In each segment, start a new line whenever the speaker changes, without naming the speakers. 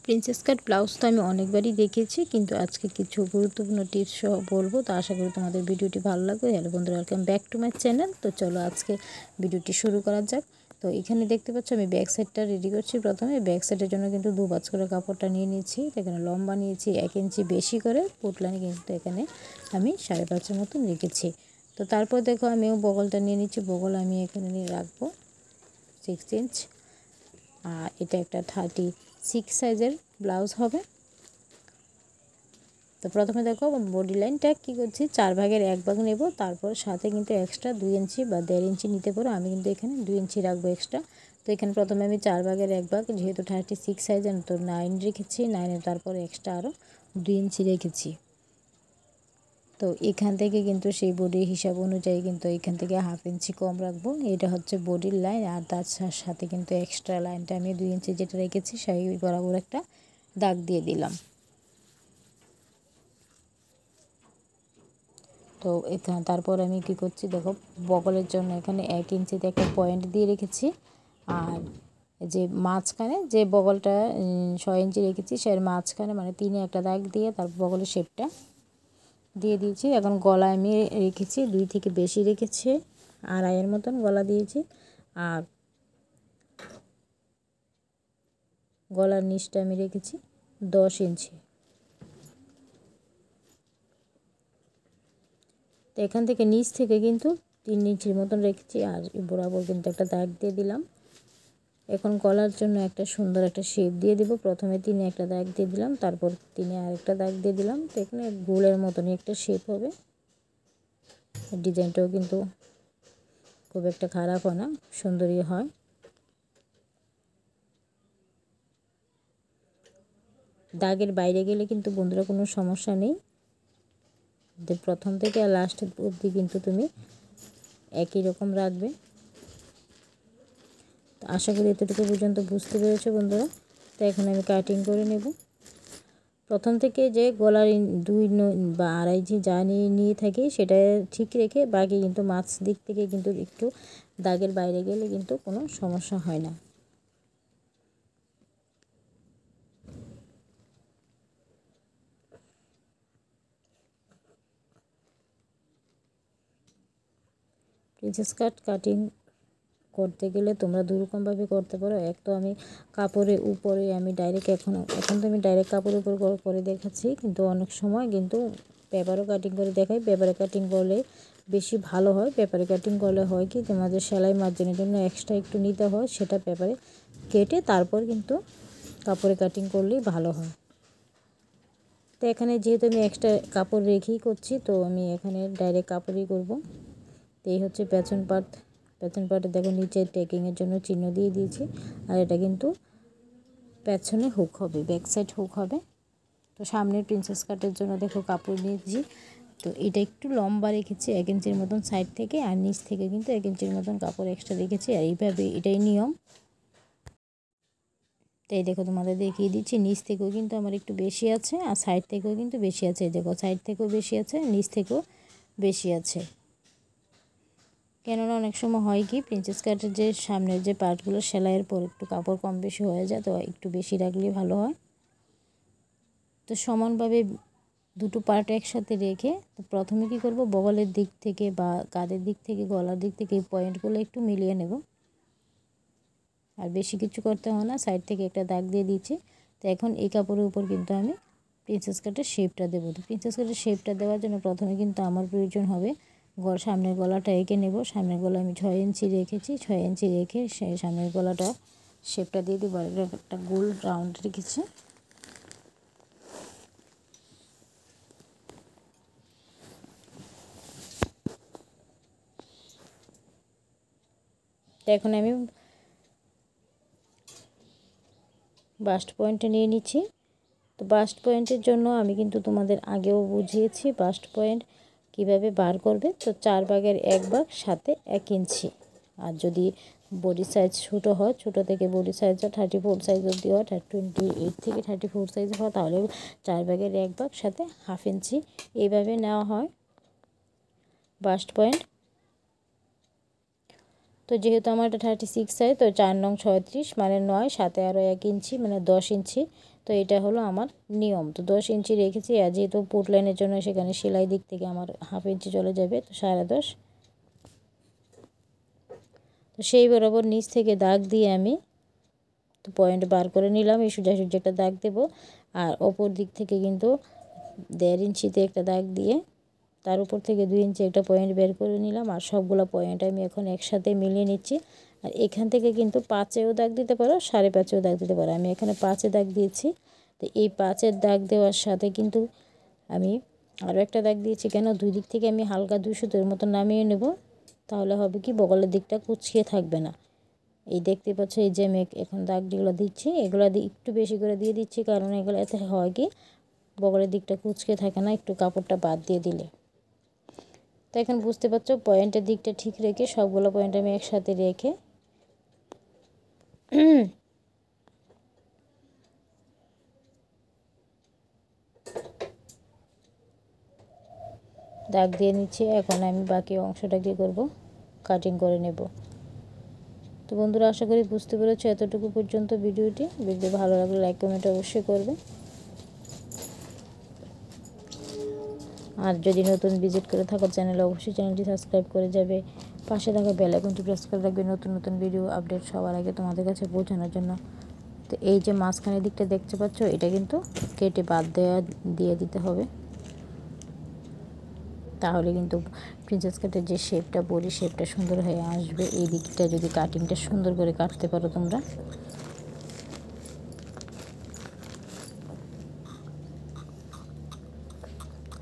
Princess কাট blouse তো আমি অনেকবারই দেখেছি, কিন্তু আজকে কিছু গুরুত্বপূর্ণ টিপস সহ বলবো। তো আশা করি তোমাদের ভিডিওটি ভালো লাগবে। হ্যালো বন্ধুরা, welcome back to my channel. তো চলো আজকে ভিডিওটি শুরু করা যাক। তো এখানে দেখতে পাচ্ছ আমি ব্যাক সাইডটা রেডি করছি। প্রথমে ব্যাক সাইডের জন্য কিন্তু 2 ভাঁজ করে কাপড়টা নিয়ে নিয়েছি। এখানে লম্বা নিয়েছি 1 ইঞ্চি বেশি করে, পুটলানি কিন্তু এখানে আমি 5.5 মতন রেখেছি। তো তারপর দেখো আমিও বগলটা নিয়ে নিচ্ছি। বগল আমি এখানে নিয়ে রাখবো 6 ইঞ্চ। আর এটা একটা 36 সাইজের ব্লাউজ হবে। তো প্রথমে দেখো বডি লাইনটা কী করছি, 4 ভাগের 1 ভাগ নেব। তারপর সাথে কিন্তু এক্সট্রা 2 ইঞ্চি বা 1.5 ইঞ্চি নিতে পারো। আমি কিন্তু এখানে 2 ইঞ্চি রাখবো এক্সট্রা। তো এখানে প্রথমে আমি 4 ভাগের 1 ভাগ, যেহেতু 36 সাইজের তো 9 রেখেছি। 9-এর তারপর এক্সট্রা আরও 2 ইঞ্চি রেখেছি। তো এখান থেকে কিন্তু সেই বডির হিসাব অনুযায়ী কিন্তু এখান থেকে 1/2 ইঞ্চি কম রাখবো। এটা হচ্ছে বডির লাইন। আর তার সাথে কিন্তু এক্সট্রা লাইনটা আমি 2 ইঞ্চি যেটা রেখেছি সেই বরাবর একটা দাগ দিয়ে দিলাম। তো এখানে তারপর আমি কি করছি দেখো, বগলের জন্য এখানে 1 ইঞ্চিতে একটা পয়েন্ট দিয়ে রেখেছি। আর যে মাঝখানে যে বগলটা 6 ইঞ্চি রেখেছি সের মাঝখানে মানে 3-এ একটা দাগ দিয়ে তারপর বগলের শেপটা দিয়ে দিয়েছি। এখন গলা আমি রেখেছি 2 থেকে বেশি রেখেছি, 2.5-এর মতন গলা দিয়েছি। আর গলার নিচটা আমি রেখেছি 10 ইঞ্চি। তো এখান থেকে নিচ থেকে কিন্তু 3 ইঞ্চির মতন রেখেছি। আর বরাবর কিন্তু একটা দাগ দিয়ে দিলাম। এখন গলার জন্য একটা সুন্দর একটা শেপ দিয়ে দেব। প্রথমে 3-এ একটা দাগ দিয়ে দিলাম, তারপর 3-এ আরেকটা দাগ দিয়ে দিলাম। তো এখানে গোলের মতনই একটা শেপ হবে। ডিজাইনটাও কিন্তু খুব একটা খারাপ হয় না, সুন্দরই হয়। দাগের বাইরে গেলে কিন্তু বন্ধুরা কোনো সমস্যা নেই, যে প্রথম থেকে আর লাস্ট অবধি কিন্তু তুমি একই রকম রাখবে। তো আশা করি এতটুকু পর্যন্ত বুঝতে পেরেছো বন্ধুরা। তো এখন আমি কাটিং করে নেব। প্রথম থেকে যে গলার 2 বা 2.5 ইঞ্চি যা নিয়ে থাকি সেটা ঠিক রেখে বাকি কিন্তু মাছ দিক থেকে কিন্তু একটু দাগের বাইরে গেলে কিন্তু কোনো সমস্যা হয় না। প্রিন্সেস কাট কাটিং করতে গেলে তোমরা দুরকমভাবে করতে পারো। এক তো আমি কাপড়ের উপরে আমি ডাইরেক্ট এখন তো আমি ডাইরেক্ট কাপড়ের উপর করে দেখাচ্ছি, কিন্তু অনেক সময় কিন্তু পেপারও কাটিং করে দেখাই। পেপারে কাটিং করলে বেশি ভালো হয়। পেপারে কাটিং করলে হয় কি, তোমাদের সেলাই মার্জিনের জন্য এক্সট্রা একটু নিতে হয়, সেটা পেপারে কেটে তারপর কিন্তু কাপড়ে কাটিং করলেই ভালো হয়। তো এখানে যেহেতু আমি এক্সট্রা কাপড় রেখেই করছি, তো আমি এখানে ডাইরেক্ট কাপড়ই করব। তো এই হচ্ছে পেছন পার্টে দেখো নিচে টেকিংয়ের জন্য চিহ্ন দিয়ে দিয়েছি। আর এটা কিন্তু পেছনে হুক হবে, ব্যাক সাইড হুক হবে। তো সামনের প্রিন্সেস কাটের জন্য দেখো কাপড় নিয়েছি। তো এটা একটু লম্বা রেখেছি 1 ইঞ্চির মতন সাইড থেকে, আর নিচ থেকে কিন্তু 1 ইঞ্চির মতন কাপড় এক্সট্রা রেখেছি। আর এইভাবে এটাই নিয়ম। তাই দেখো তোমাদের দেখিয়ে দিচ্ছি, নিচ থেকেও কিন্তু আমার একটু বেশি আছে আর সাইড থেকেও কিন্তু বেশি আছে। দেখো সাইড থেকেও বেশি আছে, নিচ থেকেও বেশি আছে। কেননা অনেক সময় হয় কি, প্রিন্সেস কাটের যে সামনের যে পার্টগুলো সেলাইয়ের পর একটু কাপড় কম বেশি হয়ে যায়, তো একটু বেশি রাখলেই ভালো হয়। তো সমানভাবে দুটো পার্ট একসাথে রেখে তো প্রথমে কি করব, বগলের দিক থেকে বা কাঁধের দিক থেকে গলার দিক থেকে এই পয়েন্টগুলো একটু মিলিয়ে নেব। আর বেশি কিছু করতে হয় না, সাইড থেকে একটা দাগ দিয়ে দিচ্ছি। তো এখন এই কাপড়ের উপর কিন্তু আমি প্রিন্সেস কাটের শেপটা দেবো। তো প্রিন্সেস কাটের শেপটা দেওয়ার জন্য প্রথমে কিন্তু আমার প্রয়োজন হবে সামনের গলাটা এঁকে নেব। সামনের গলা আমি 6 ইঞ্চি রেখেছি। 6 ইঞ্চি রেখে সেই সামনের গলাটা শেপটা দিয়ে দেবো। একটা গোল রাউন্ড রেখেছি। তো এখন আমি বাস্ট পয়েন্টটা নিয়ে নিচ্ছি। তো বাস্ট পয়েন্টের জন্য আমি কিন্তু তোমাদের আগেও বুঝিয়েছি বাস্ট পয়েন্ট কিভাবে বার করবে। তো 4 ভাগের 1 ভাগ সাথে 1 ইঞ্চি। আর যদি বডি সাইজ ছোটো হয়, ছোটো থেকে বডি সাইজটা 34 সাইজ অবধি হয়, 28 থেকে 34 সাইজ হয়, তাহলে 4 ভাগের 1 ভাগ সাথে 1/2 ইঞ্চি এইভাবে নেওয়া হয় বাস্ট পয়েন্ট। তো যেহেতু আমার এটা 36 সাইজ, তো 4 নং 36 মানে 9, সাথে আরও 1 ইঞ্চি মানে 10 ইঞ্চি। তো এটা হলো আমার নিয়ম। তো 10 ইঞ্চি রেখেছি, আর যেহেতু পুট লাইনের জন্য সেখানে সেলাই দিক থেকে আমার হাফ ইঞ্চি চলে যাবে, তো 10.5। তো সেই বরাবর নিচ থেকে দাগ দিয়ে আমি তো পয়েন্ট বার করে নিলাম। এই সোজাসুজি একটা দাগ দেব, আর অপর দিক থেকে কিন্তু 1.5 ইঞ্চিতে একটা দাগ দিয়ে তার উপর থেকে 2 ইঞ্চি একটা পয়েন্ট বের করে নিলাম। আর সবগুলো পয়েন্ট আমি এখন একসাথে মিলিয়ে নিচ্ছি। আর এখান থেকে কিন্তু 5এও দাগ দিতে পারো, 5.5এও দাগ দিতে পারো। আমি এখানে 5এ দাগ দিয়েছি। তো এই 5এর দাগ দেওয়ার সাথে কিন্তু আমি আরও একটা দাগ দিয়েছি। কেন? দুই দিক থেকে আমি হালকা 2 সুতোর মতো নামিয়ে নেব, তাহলে হবে কি বগলের দিকটা কুঁচকিয়ে থাকবে না। এই দেখতে পাচ্ছ, এই যে আমি এখন দাগগুলো দিচ্ছি, এগুলো একটু বেশি করে দিয়ে দিচ্ছি, কারণ এগুলো এতে হয় কি বগলের দিকটা কুঁচকে থাকে না একটু কাপড়টা বাদ দিয়ে দিলে। তো এখন বুঝতে পারছো পয়েন্টের দিকটা ঠিক রেখে সবগুলো পয়েন্ট আমি একসাথে রেখে দাগ দিয়ে নিচ্ছি। এখন আমি বাকি অংশটা কী করব, কাটিং করে নেব। তো বন্ধুরা, আশা করি বুঝতে পেরেছো এতটুকু পর্যন্ত ভিডিওটি। ভিডিও ভালো লাগলে লাইক কমেন্ট অবশ্যই করবে। আর যদি নতুন ভিজিট করে থাকো চ্যানেলে, অবশ্যই চ্যানেলটি সাবস্ক্রাইব করে যাবে। পাশে থাকা বেল আইকনটি প্রেস করে রাখবে নতুন নতুন ভিডিও আপডেট সবার আগে তোমাদের কাছে পৌঁছানোর জন্য। তো এই যে মাঝখানের দিকটা দেখতে পাচ্ছ, এটা কিন্তু কেটে বাদ দিয়ে দিতে হবে, তাহলে কিন্তু প্রিন্সেস কাটের যে শেপটা বলি শেপটা সুন্দর হয়ে আসবে। এই দিকটা যদি কাটিংটা সুন্দর করে কাটতে পারো তোমরা।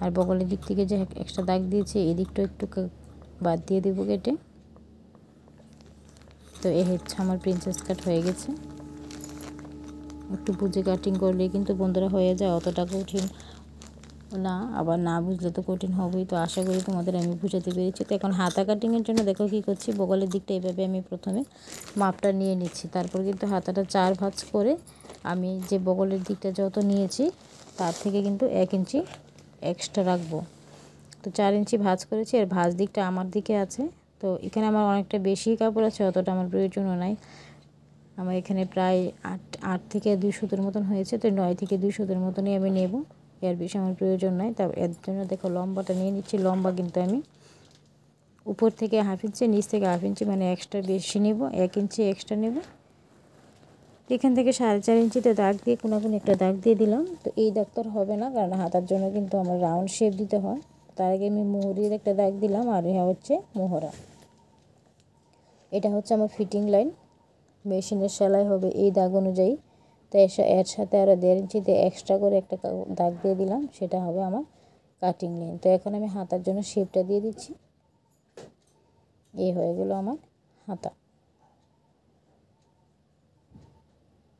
আর বগলের দিক থেকে যে এক্সট্রা দাগ দিয়েছি, এই দিকটা একটু বাদ দিয়ে দেবো কেটে। তো এই হচ্ছে আমার প্রিন্সেস কাট হয়ে গেছে। একটু বুঝে কাটিং করলে কিন্তু বন্ধুরা হয়ে যায়, অতটা কঠিন না, আবার না বুঝলে তো কঠিন হবেই। তো আশা করি তোমাদের আমি বুঝাতে পেরেছি। তো এখন হাতা কাটিংয়ের জন্য দেখো কী করছি, বগলের দিকটা এভাবে আমি প্রথমে মাপটা নিয়ে নিচ্ছি। তারপর কিন্তু হাতাটা 4 ভাঁজ করে আমি যে বগলের দিকটা যত নিয়েছি তার থেকে কিন্তু 1 ইঞ্চি এক্সট্রা রাখবো। তো 4 ইঞ্চি ভাঁজ করেছি, আর ভাঁজ দিকটা আমার দিকে আছে। তো এখানে আমার অনেকটা বেশি কাপড় আছে, অতটা আমার প্রয়োজনও নাই। আমার এখানে প্রায় 8 থেকে 2 সুতোর মতন হয়েছে, তো 9 থেকে 2 সুতোর মতনই আমি নেব, এর বেশি আমার প্রয়োজন নাই। তার এর জন্য দেখো লম্বাটা নিয়ে নিচ্ছি। লম্বা কিন্তু আমি উপর থেকে হাফ ইঞ্চি, নিচ থেকে হাফ ইঞ্চি মানে এক্সট্রা বেশি নেব, 1 ইঞ্চি এক্সট্রা নেব। এখান থেকে 4.5 ইঞ্চিতে দাগ দিয়ে কোনাকুনি একটা দাগ দিয়ে দিলাম। তো এই দাগটা হবে না, কারণ হাতার জন্য কিন্তু আমার রাউন্ড শেপ দিতে হয়। তার আগে আমি মোহরির একটা দাগ দিলাম, আর ইহা হচ্ছে মোহরা। এটা হচ্ছে আমার ফিটিং লাইন, মেশিনের সেলাই হবে এই দাগ অনুযায়ী। তো এর সাথে আরও 1.5 ইঞ্চিতে এক্সট্রা করে একটা দাগ দিয়ে দিলাম, সেটা হবে আমার কাটিং লাইন। তো এখন আমি হাতার জন্য শেপটা দিয়ে দিচ্ছি। এই হয়ে গেল আমার হাতা।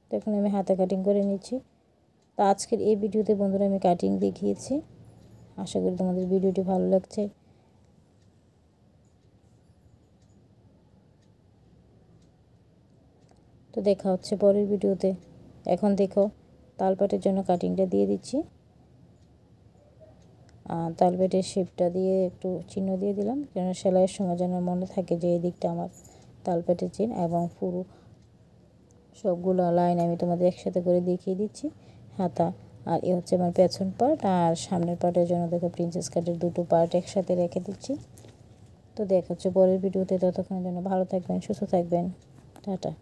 তো এখন আমি হাতা কাটিং করে নিচ্ছি। তো আজকের এই ভিডিওতে বন্ধুরা আমি কাটিং দেখিয়েছি। আশা করি তোমাদের ভিডিওটি ভালো লাগছে। তো দেখা হচ্ছে পরের ভিডিওতে। এখন দেখো তালপাটের জন্য কাটিংটা দিয়ে দিচ্ছি। তালপাটের শেপটা দিয়ে একটু চিহ্ন দিয়ে দিলাম, যেন সেলাইয়ের সময় যেন মনে থাকে যে এই দিকটা আমার তালপাটের চিহ্ন। এবং পুরো সবগুলো লাইন আমি তোমাদের একসাথে করে দেখিয়ে দিচ্ছি। হাতা আর এ হচ্ছে আমার পেছন পার্ট, আর সামনের পার্টের জন্য দেখো প্রিন্সেস কাটের দুটো পার্ট একসাথে রেখে দিচ্ছি। তো দেখা হচ্ছে পরের ভিডিওতে। ততক্ষণের জন্য ভালো থাকবেন, সুস্থ থাকবেন, টাটা।